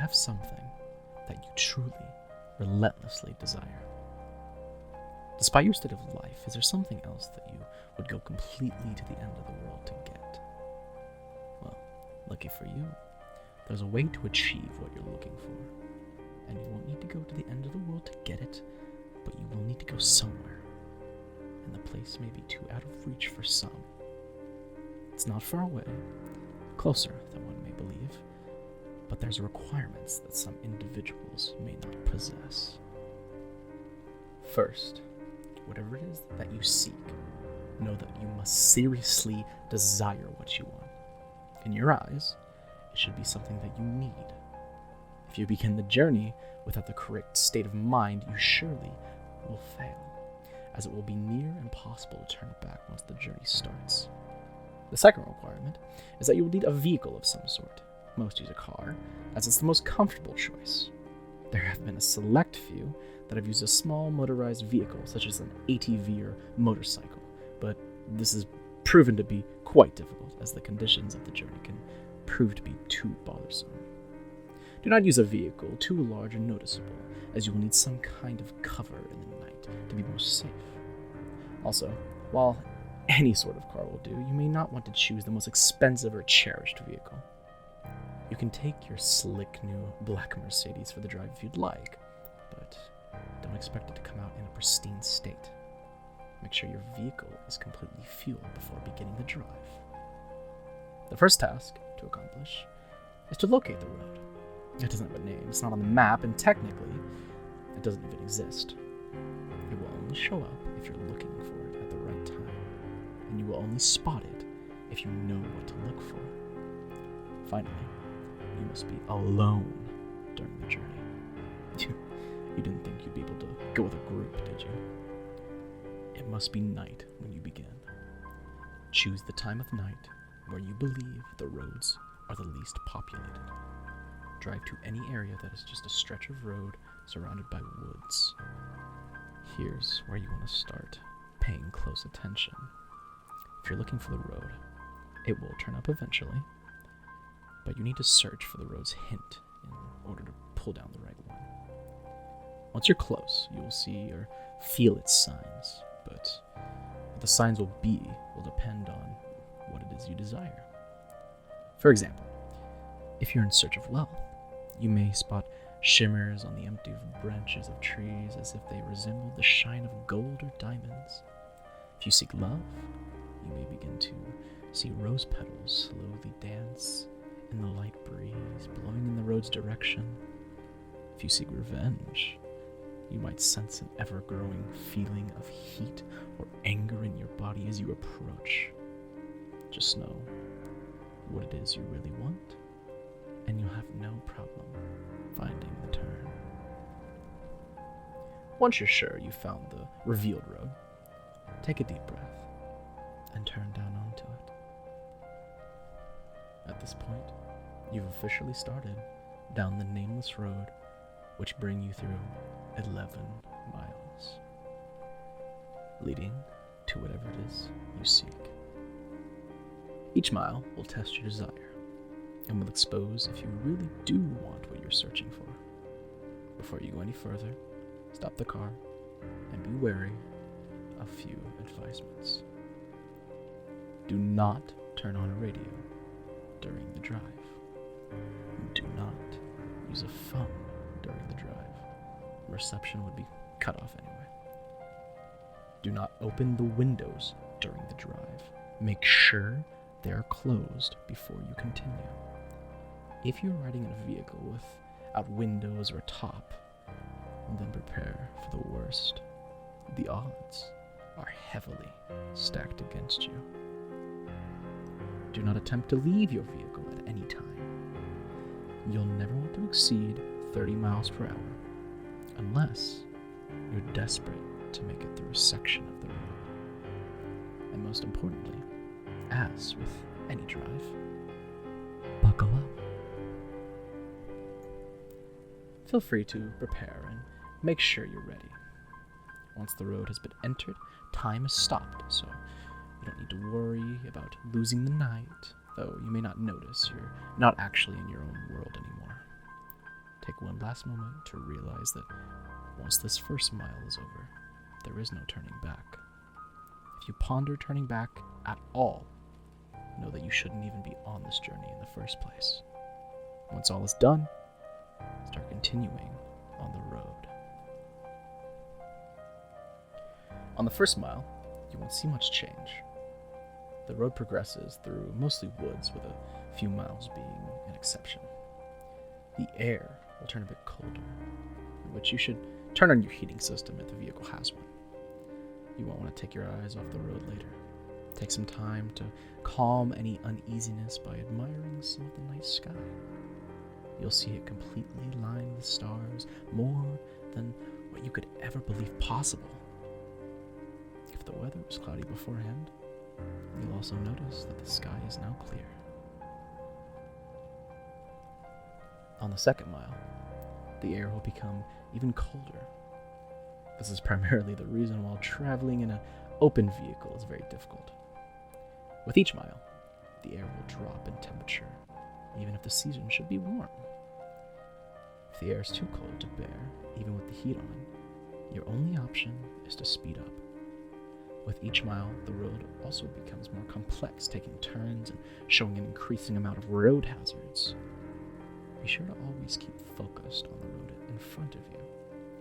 have something that you truly, relentlessly desire. Despite your state of life, is there something else that you would go completely to the end of the world to get? Well, lucky for you, there's a way to achieve what you're looking for. And you won't need to go to the end of the world to get it, but you will need to go somewhere. And the place may be too out of reach for some. It's not far away, closer than one may believe, but there's requirements that some individuals may not possess. First, whatever it is that you seek, know that you must seriously desire what you want. In your eyes, it should be something that you need. If you begin the journey without the correct state of mind, you surely will fail, as it will be near impossible to turn back once the journey starts. The second requirement is that you will need a vehicle of some sort. Most use a car, as it's the most comfortable choice. There have been a select few that have used a small motorized vehicle, such as an ATV or motorcycle, but this is proven to be quite difficult, as the conditions of the journey can prove to be too bothersome. Do not use a vehicle too large or noticeable, as you will need some kind of cover in the night to be most safe. Also, while any sort of car will do, you may not want to choose the most expensive or cherished vehicle. You can take your slick new black Mercedes for the drive if you'd like, but don't expect it to come out in a pristine state. Make sure your vehicle is completely fueled before beginning the drive. The first task to accomplish is to locate the road. It doesn't have a name, it's not on the map, and technically, it doesn't even exist. It will only show up if you're looking for it at the right time, and you will only spot it if you know what to look for. Finally, you must be alone during the journey. You didn't think you'd be able to go with a group, did you? It must be night when you begin. Choose the time of night where you believe the roads are the least populated. Drive to any area that is just a stretch of road surrounded by woods. Here's where you want to start paying close attention. If you're looking for the road, it will turn up eventually, but you need to search for the road's hint in order to pull down the right one. Once you're close, you will see or feel its signs, but what the signs will depend on what it is you desire. For example, if you're in search of wealth, you may spot shimmers on the empty branches of trees as if they resemble the shine of gold or diamonds. If you seek love, you may begin to see rose petals slowly dance in the light breeze blowing in the road's direction. If you seek revenge, you might sense an ever-growing feeling of heat or anger in your body as you approach. Just know what it is you really want, and you'll have no problem finding the turn. Once you're sure you found the revealed road, take a deep breath and turn down onto it. At this point, you've officially started down the nameless road, which bring you through 11 miles, leading to whatever it is you seek. Each mile will test your desire and will expose if you really do want what you're searching for. Before you go any further, stop the car and be wary of a few advisements. Do not turn on a radio during the drive. Do not use a phone during the drive. Reception would be cut off anyway. Do not open the windows during the drive. Make sure they are closed before you continue. If you're riding in a vehicle without windows or a top, then prepare for the worst. The odds are heavily stacked against you. Do not attempt to leave your vehicle at any time. You'll never want to exceed 30 miles per hour unless you're desperate to make it through a section of the road. And most importantly, as with any drive, buckle up. Feel free to prepare and make sure you're ready. Once the road has been entered, time is stopped, so you don't need to worry about losing the night, though you may not notice you're not actually in your own world anymore. take one last moment to realize that once this first mile is over, there is no turning back. If you ponder turning back at all, know that you shouldn't even be on this journey in the first place. Once all is done, start continuing on the road. On the first mile, you won't see much change. The road progresses through mostly woods, with a few miles being an exception. The air will turn a bit colder, in which you should turn on your heating system if the vehicle has one. You won't want to take your eyes off the road later. Take some time to calm any uneasiness by admiring some of the night sky. You'll see it completely lined with stars, more than what you could ever believe possible. If the weather was cloudy beforehand, you'll also notice that the sky is now clear. On the second mile, the air will become even colder. This is primarily the reason why traveling in an open vehicle is very difficult. With each mile, the air will drop in temperature, even if the season should be warm. If the air is too cold to bear, even with the heat on, your only option is to speed up. With each mile, the road also becomes more complex, taking turns and showing an increasing amount of road hazards. Be sure to always keep focused on the road in front of you,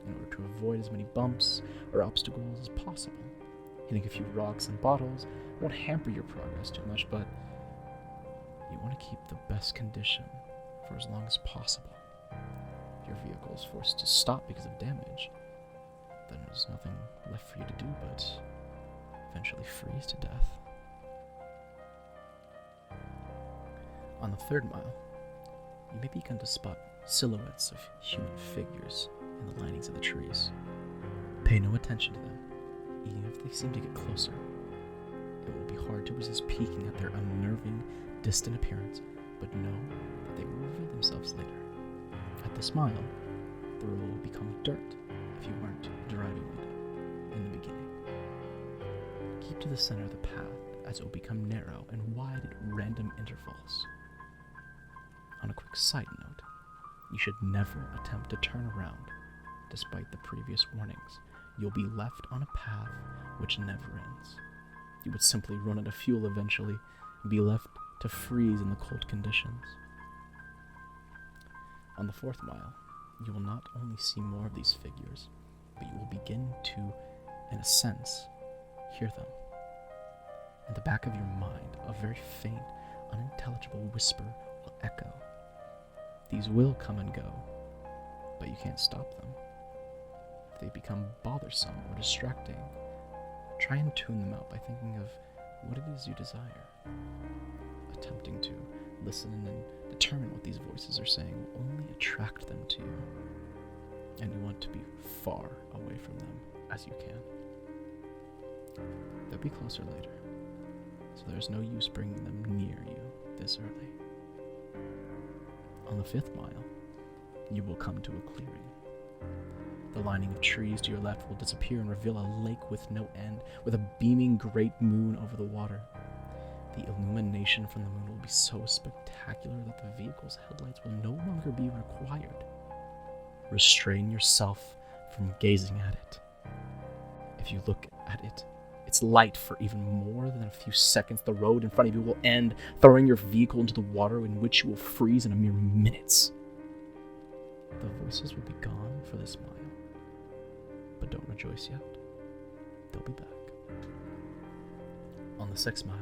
in order to avoid as many bumps or obstacles as possible. Hitting a few rocks and bottles won't hamper your progress too much, but you want to keep the best condition for as long as possible. If your vehicle is forced to stop because of damage, then there's nothing left for you to do but eventually freeze to death. On the third mile, you may begin to spot silhouettes of human figures in the linings of the trees. Pay no attention to them, even if they seem to get closer. It will be hard to resist peeking at their unnerving, distant appearance, but know that they will reveal themselves later. At this mile, the road will become dirt if you weren't driving it in the beginning. Keep to the center of the path, as it will become narrow and wide at random intervals. On a quick side note, you should never attempt to turn around. Despite the previous warnings, you'll be left on a path which never ends. You would simply run out of fuel eventually and be left to freeze in the cold conditions. On the fourth mile, you will not only see more of these figures, but you will begin to, in a sense, hear them. In the back of your mind, a very faint, unintelligible whisper will echo. These will come and go, but you can't stop them. If they become bothersome or distracting, try and tune them out by thinking of what it is you desire. Attempting to listen and determine what these voices are saying will only attract them to you, and you want to be far away from them as you can. They'll be closer later, so there's no use bringing them near you this early. On the fifth mile, you will come to a clearing. The lining of trees to your left will disappear and reveal a lake with no end, with a beaming great moon over the water. The illumination from the moon will be so spectacular that the vehicle's headlights will no longer be required. Restrain yourself from gazing at it. If you look at it, its light for even more than a few seconds, the road in front of you will end, throwing your vehicle into the water, in which you will freeze in a mere minutes. The voices will be gone for this mile, but don't rejoice yet. They'll be back. On the sixth mile,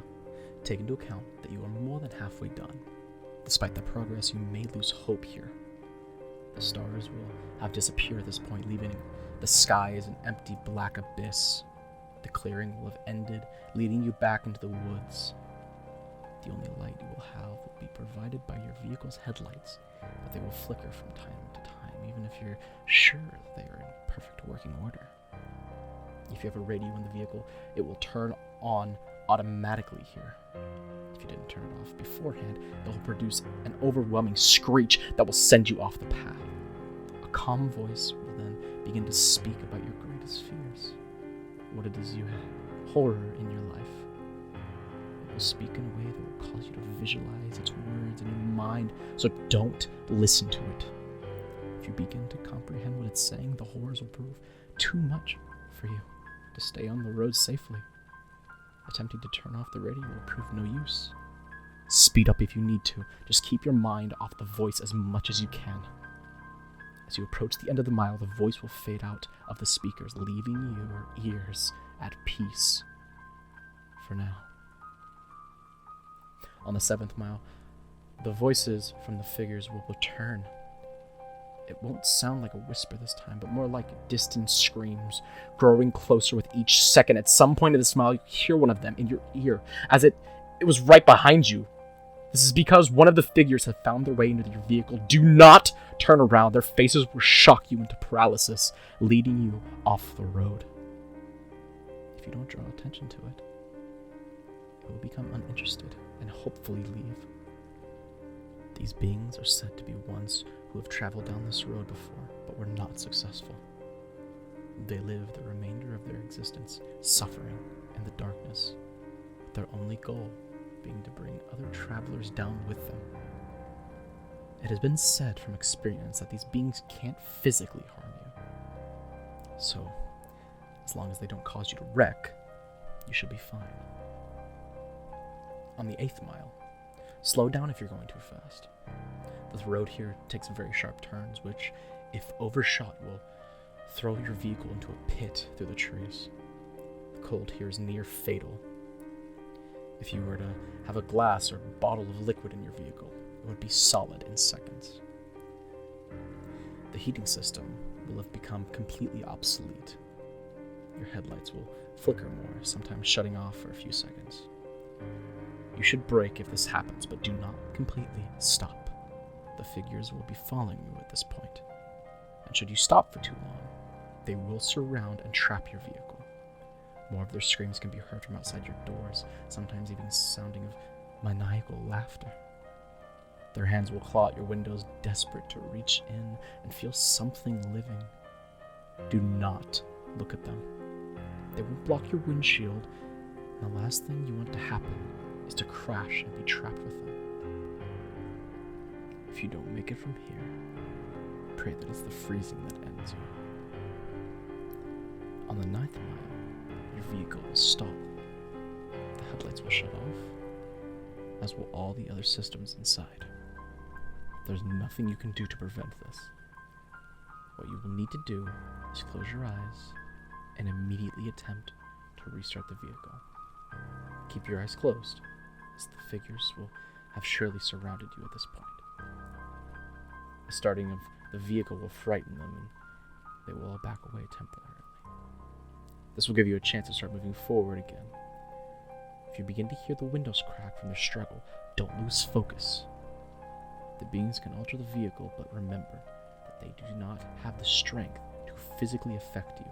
take into account that you are more than halfway done. Despite the progress, you may lose hope here. The stars will have disappeared at this point, leaving the sky as an empty black abyss. The clearing will have ended, leading you back into the woods. The only light you will have will be provided by your vehicle's headlights, but they will flicker from time to time, even if you're sure that they are in perfect working order. If you have a radio in the vehicle, it will turn on automatically here. If you didn't turn it off beforehand, it will produce an overwhelming screech that will send you off the path. A calm voice will then begin to speak about your greatest fears, what it is you have, horror in your life. It will speak in a way that will cause you to visualize its words in your mind, so don't listen to it. If you begin to comprehend what it's saying, the horrors will prove too much for you to stay on the road safely. Attempting to turn off the radio will prove no use. Speed up if you need to. Just keep your mind off the voice as much as you can. As you approach the end of the mile, the voice will fade out of the speakers, leaving your ears at peace for now. On the 7th mile, the voices from the figures will return. It won't sound like a whisper this time, but more like distant screams, growing closer with each second. At some point of this mile, you hear one of them in your ear, as it was right behind you. This is because one of the figures have found their way into your vehicle. Do not turn around. Their faces will shock you into paralysis, leading you off the road. If you don't draw attention to it, it will become uninterested and hopefully leave. These beings are said to be ones who have traveled down this road before, but were not successful. They live the remainder of their existence suffering in the darkness, with their only goal being to bring other travelers down with them. It has been said from experience that these beings can't physically harm you. So, as long as they don't cause you to wreck, you should be fine. On the 8th mile, slow down if you're going too fast. The road here takes very sharp turns, which, if overshot, will throw your vehicle into a pit through the trees. The cold here is near fatal. If you were to have a glass or bottle of liquid in your vehicle, it would be solid in seconds. The heating system will have become completely obsolete. Your headlights will flicker more, sometimes shutting off for a few seconds. You should brake if this happens, but do not completely stop. The figures will be following you at this point, and should you stop for too long, they will surround and trap your vehicle. More of their screams can be heard from outside your doors, sometimes even sounding of maniacal laughter. Their hands will claw at your windows, desperate to reach in and feel something living. Do not look at them. They will block your windshield, and the last thing you want to happen is to crash and be trapped with them. If you don't make it from here, pray that it's the freezing that ends you. On the 9th mile, your vehicle will stop. The headlights will shut off, as will all the other systems inside. There's nothing you can do to prevent this. What you will need to do is close your eyes and immediately attempt to restart the vehicle. Keep your eyes closed, as the figures will have surely surrounded you at this point. The starting of the vehicle will frighten them, and they will all back away temporarily. This will give you a chance to start moving forward again. If you begin to hear the windows crack from their struggle, don't lose focus. The beings can alter the vehicle, but remember that they do not have the strength to physically affect you.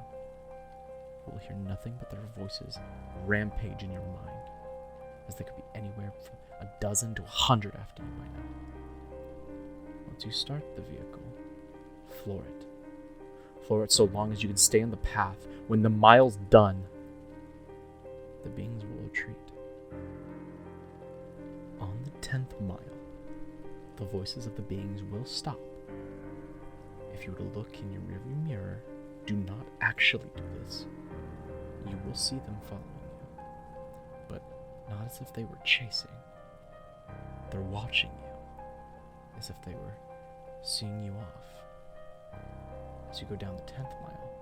You will hear nothing but their voices rampage in your mind, as they could be anywhere from a dozen to 100 after you by now. Once you start the vehicle, floor it. Floor it so long as you can stay on the path. When the mile's done, the beings will retreat. On the 10th mile, the voices of the beings will stop. If you were to look in your rearview mirror, do not actually do this. You will see them following you, but not as if they were chasing. They're watching you, as if they were seeing you off. As you go down the 10th mile,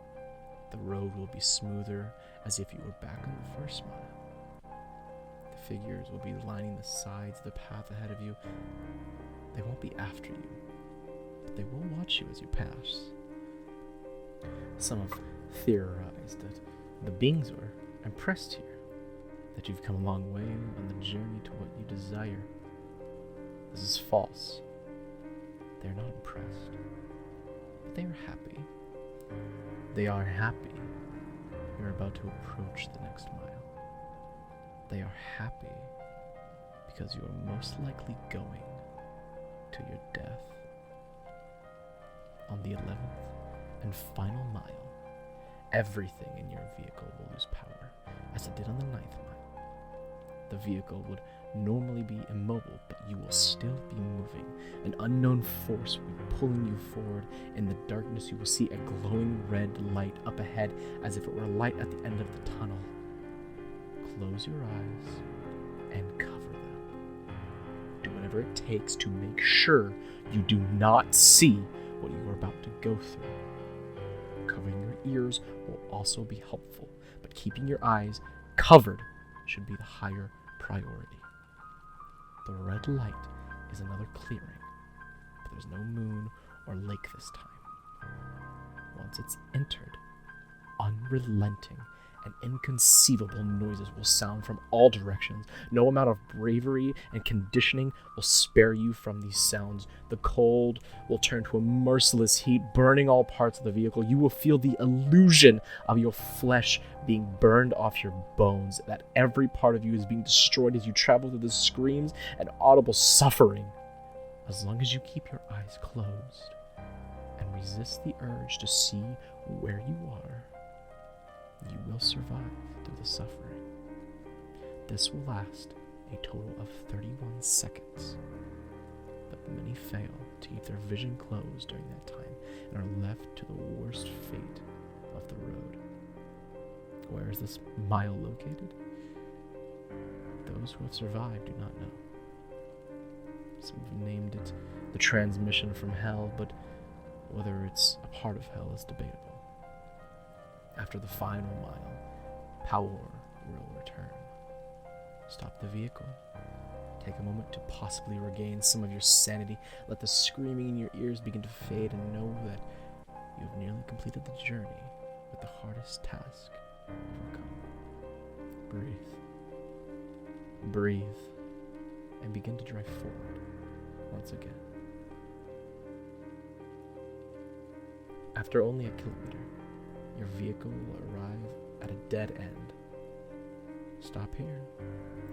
the road will be smoother, as if you were back on the 1st mile. The figures will be lining the sides of the path ahead of you. They won't be after you, but they will watch you as you pass. Some have theorized that the beings were impressed here, that you've come a long way on the journey to what you desire. This is false. They're not impressed, but they are happy. They are happy you're about to approach the next mile. They are happy because you are most likely going to your death. On the 11th and final mile, everything in your vehicle will lose power, as it did on the 9th mile. The vehicle would normally be immobile, but you will still be moving. An unknown force will be pulling you forward. In the darkness, you will see a glowing red light up ahead, as if it were light at the end of the tunnel. Close your eyes and cover them. Do whatever it takes to make sure you do not see what you are about to go through. Covering your ears will also be helpful, but keeping your eyes covered should be the higher priority. The red light is another clearing, but there's no moon or lake this time. Once it's entered, unrelenting and inconceivable noises will sound from all directions. No amount of bravery and conditioning will spare you from these sounds. The cold will turn to a merciless heat, burning all parts of the vehicle. You will feel the illusion of your flesh being burned off your bones, that every part of you is being destroyed as you travel through the screams and audible suffering. As long as you keep your eyes closed and resist the urge to see where you are, you will survive through the suffering. This will last a total of 31 seconds, but many fail to keep their vision closed during that time and are left to the worst fate of the road. Where is this mile located? Those who have survived do not know. Some have named it the transmission from hell, but whether it's a part of hell is debatable. After the final mile, power will return. Stop the vehicle. Take a moment to possibly regain some of your sanity. Let the screaming in your ears begin to fade, and know that you have nearly completed the journey with the hardest task overcome. Breathe. Breathe. And begin to drive forward once again. After only a kilometer, your vehicle will arrive at a dead end. Stop here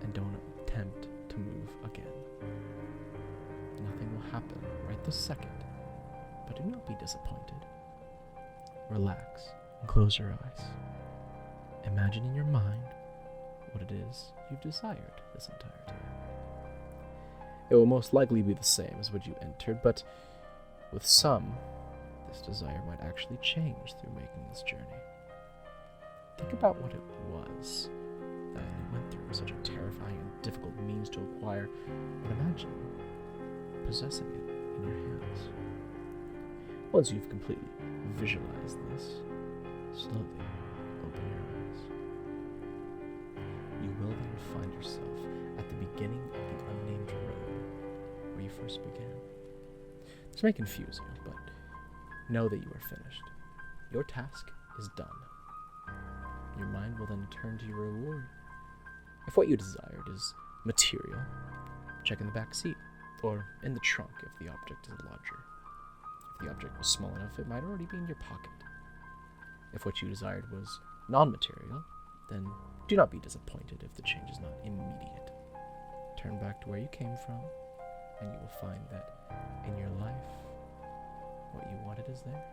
and don't attempt to move again. Nothing will happen right this second, but do not be disappointed. Relax and close your eyes. Imagine in your mind what it is you've desired this entire time. It will most likely be the same as what you entered, but with some, this desire might actually change through making this journey. Think about what it was that you went through such a terrifying and difficult means to acquire, and imagine possessing it in your hands. Once you've completely visualized this, slowly open your eyes. You will then find yourself at the beginning of the unnamed road where you first began. This may confuse you, but know that you are finished. Your task is done. Your mind will then turn to your reward. If what you desired is material, check in the back seat, or in the trunk if the object is larger. If the object was small enough, it might already be in your pocket. If what you desired was non-material, then do not be disappointed if the change is not immediate. Turn back to where you came from, and you will find that in your life, what you wanted is there.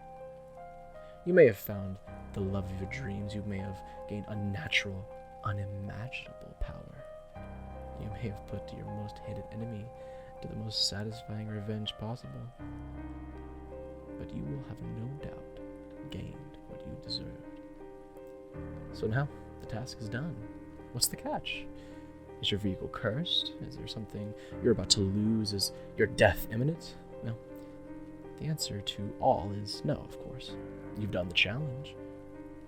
You may have found the love of your dreams. You may have gained unnatural, unimaginable power. You may have put your most hated enemy to the most satisfying revenge possible. But you will have no doubt gained what you deserved. So now, the task is done. What's the catch? Is your vehicle cursed? Is there something you're about to lose? Is your death imminent? Well, the answer to all is no, of course. You've done the challenge.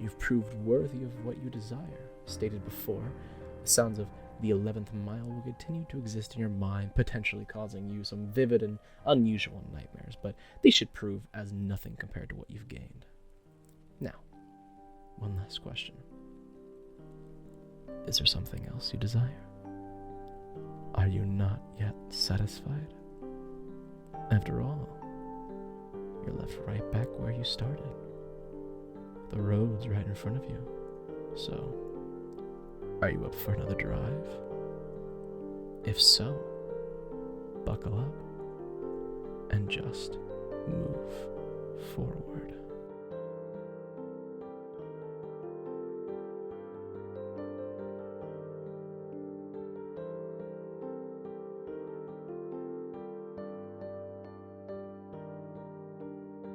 You've proved worthy of what you desire. Stated before, the sounds of the 11th mile will continue to exist in your mind, potentially causing you some vivid and unusual nightmares, but they should prove as nothing compared to what you've gained. Now, one last question. Is there something else you desire? Are you not yet satisfied? After all, you're left right back where you started. The road's right in front of you. So, are you up for another drive? If so, buckle up and just move forward.